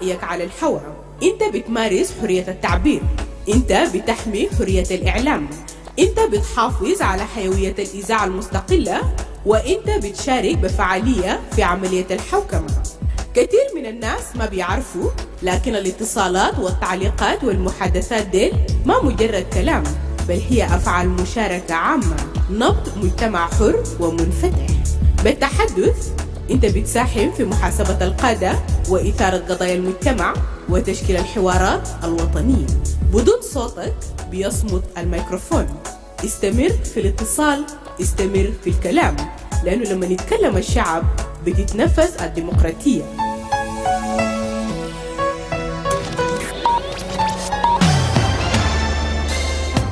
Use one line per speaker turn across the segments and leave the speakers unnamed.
رأيك على الهواء، أنت بتمارس حرية التعبير، أنت بتحمي حرية الإعلام، أنت بتحافظ على حيوية الإذاعة المستقلة، وأنت بتشارك بفعالية في عملية الحوكمة. كثير من الناس ما بيعرفوا، لكن الاتصالات والتعليقات والمحادثات ديل ما مجرد كلام، بل هي أفعال مشاركة عامة، نبض مجتمع حر ومنفتح. بالتحدث أنت بتساهم في محاسبة القادة وإثارة قضايا المجتمع وتشكيل الحوارات الوطنية. بدون صوتك بيصمت الميكروفون. استمر في الاتصال، استمر في الكلام، لأنه لما يتكلم الشعب بتتنفس الديمقراطية.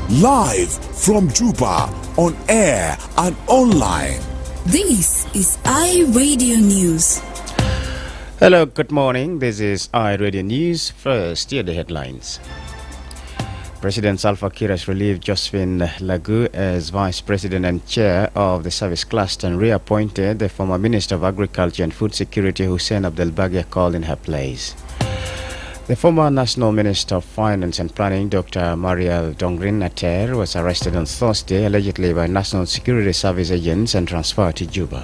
Live from Juba, on air and online.
This is iRadio News.
Hello, good morning. This is iRadio News. First, here are the headlines. President Salva Kiir has relieved Josephine Lagu as Vice President and Chair of the Service Cluster and reappointed the former Minister of Agriculture and Food Security Hussein Abdelbagia called in her place. The former National Minister of Finance and Planning, Dr. Mariel Dongrin Nater, was arrested on Thursday, allegedly by National Security Service agents, and transferred to Juba.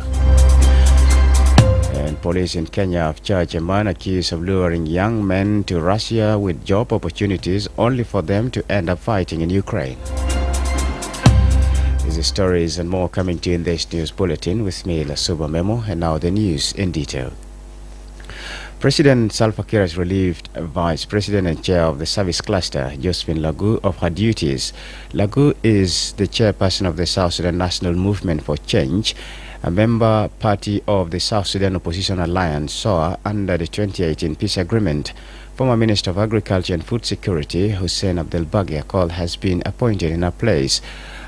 And police in Kenya have charged a man accused of luring young men to Russia with job opportunities only for them to end up fighting in Ukraine. These are stories and more coming to you in this news bulletin with me, Lasuba Memo, and now the news in detail. President Salva Kiir has relieved Vice President and Chair of the Service Cluster, Josephine Lagu, of her duties. Lagu is the chairperson of the South Sudan National Movement for Change, a member party of the South Sudan Opposition Alliance, SOA, under the 2018 peace agreement. Former Minister of Agriculture and Food Security, Hussein Abdelbagia Kol, has been appointed in her place.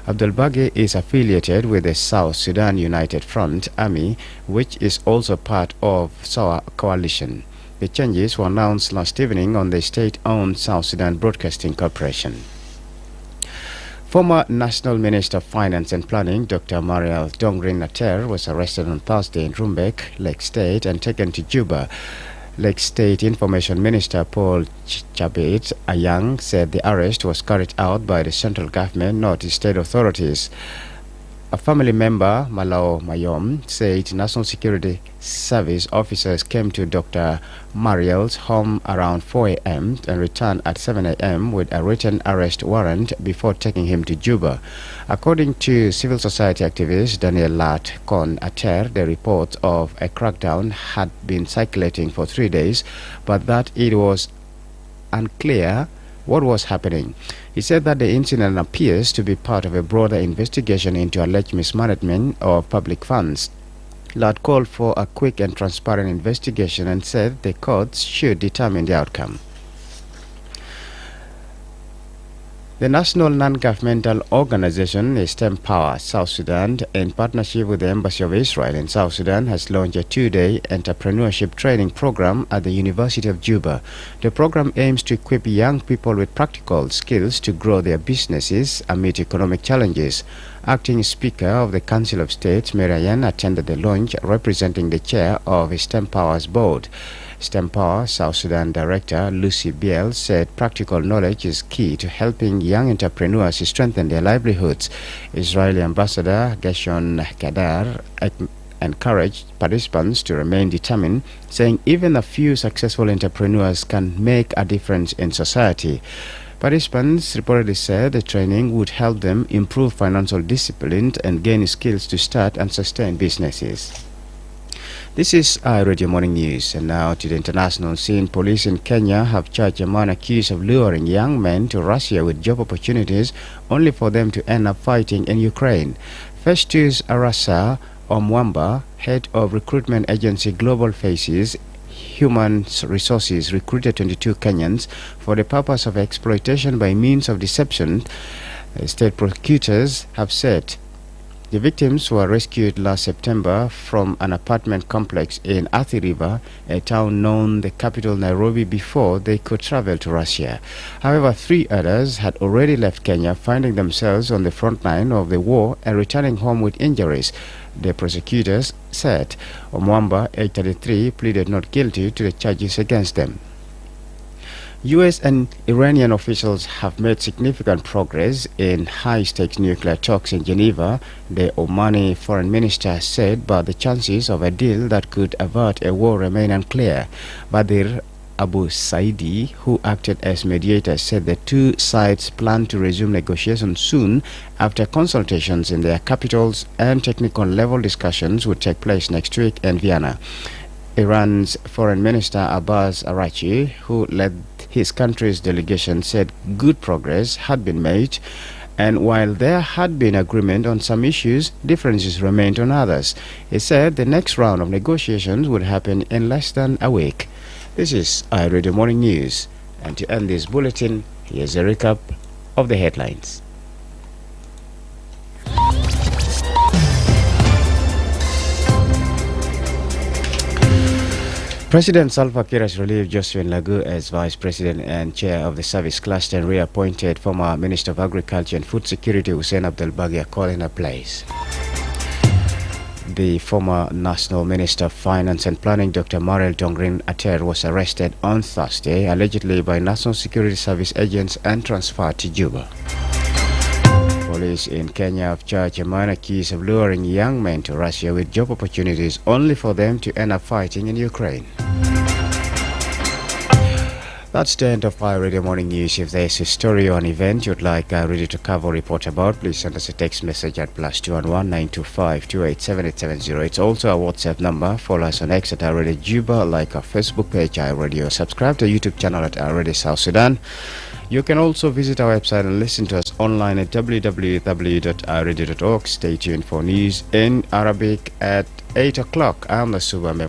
Abdelbagia is affiliated with the South Sudan United Front Army, which is also part of SOA coalition. The changes were announced last evening on the state-owned South Sudan Broadcasting Corporation. Former National Minister of Finance and Planning, Dr. Mariel Dongrin Nater, was arrested on Thursday in Rumbek, Lake State, and taken to Juba. Lake State Information Minister Paul Chabit Ayang said the arrest was carried out by the central government, not the state authorities. A family member, Malao Mayom, said National Security Service officers came to Dr. Mariel's home around 4 a.m. and returned at 7 a.m. with a written arrest warrant before taking him to Juba. According to civil society activist Daniel Lat Kon Ater, the report of a crackdown had been circulating for 3 days, but that it was unclear what was happening. He said that the incident appears to be part of a broader investigation into alleged mismanagement of public funds. Lad called for a quick and transparent investigation and said the courts should determine the outcome. The national non-governmental organization STEM Power South Sudan, in partnership with the Embassy of Israel in South Sudan, has launched a 2-day entrepreneurship training program at the University of Juba. The program aims to equip young people with practical skills to grow their businesses amid economic challenges. Acting Speaker of the Council of State, Merayan, attended the launch representing the chair of STEM Power's board. STEM Power South Sudan Director Lucy Biel said practical knowledge is key to helping young entrepreneurs strengthen their livelihoods. Israeli Ambassador Gershon Kadar encouraged participants to remain determined, saying even a few successful entrepreneurs can make a difference in society. Participants reportedly said the training would help them improve financial discipline and gain skills to start and sustain businesses. This is iRadio Morning News, and now to the international scene. Police in Kenya have charged a man accused of luring young men to Russia with job opportunities only for them to end up fighting in Ukraine. Festus Arasa Omwamba, head of recruitment agency Global Faces Human Resources, recruited 22 Kenyans for the purpose of exploitation by means of deception. State prosecutors have said the victims were rescued last September from an apartment complex in Athi River, a town known the capital Nairobi, before they could travel to Russia. However, 3 others had already left Kenya, finding themselves on the front line of the war and returning home with injuries. The prosecutors said Omwamba, age 33, pleaded not guilty to the charges against them. U.S. and Iranian officials have made significant progress in high-stakes nuclear talks in Geneva, the Omani foreign minister said, but the chances of a deal that could avert a war remain unclear. Badr Abu Saidi, who acted as mediator, said the two sides plan to resume negotiations soon after consultations in their capitals, and technical level discussions would take place next week in Vienna. Iran's Foreign Minister Abbas Araghchi, who led his country's delegation, said good progress had been made, and while there had been agreement on some issues, differences remained on others. He said the next round of negotiations would happen in less than a week. This is iRadio Morning News, and to end this bulletin, here's a recap of the headlines. President Salva Kiir has relieved Jocelyn Lagu as Vice President and Chair of the Service Cluster and reappointed former Minister of Agriculture and Food Security Hussein Abdel Bagia in her place. The former National Minister of Finance and Planning, Dr. Marel Tongrin Ater, was arrested on Thursday, allegedly by National Security Service agents, and transferred to Juba. Police in Kenya have charged a man accused of luring young men to Russia with job opportunities only for them to end up fighting in Ukraine. That's the end of our Radio Morning News. If there's a story or an event you'd like ready to cover or report about, please send us a text message at +211 925 287 It's also our WhatsApp number. Follow us on X at iRadio Juba, like our Facebook page iRadio, subscribe to our YouTube channel at iRadio South Sudan. You can also visit our website and listen to us online at www.iradio.org. Stay tuned for news in Arabic at 8 o'clock. I'm Lasuba Memo.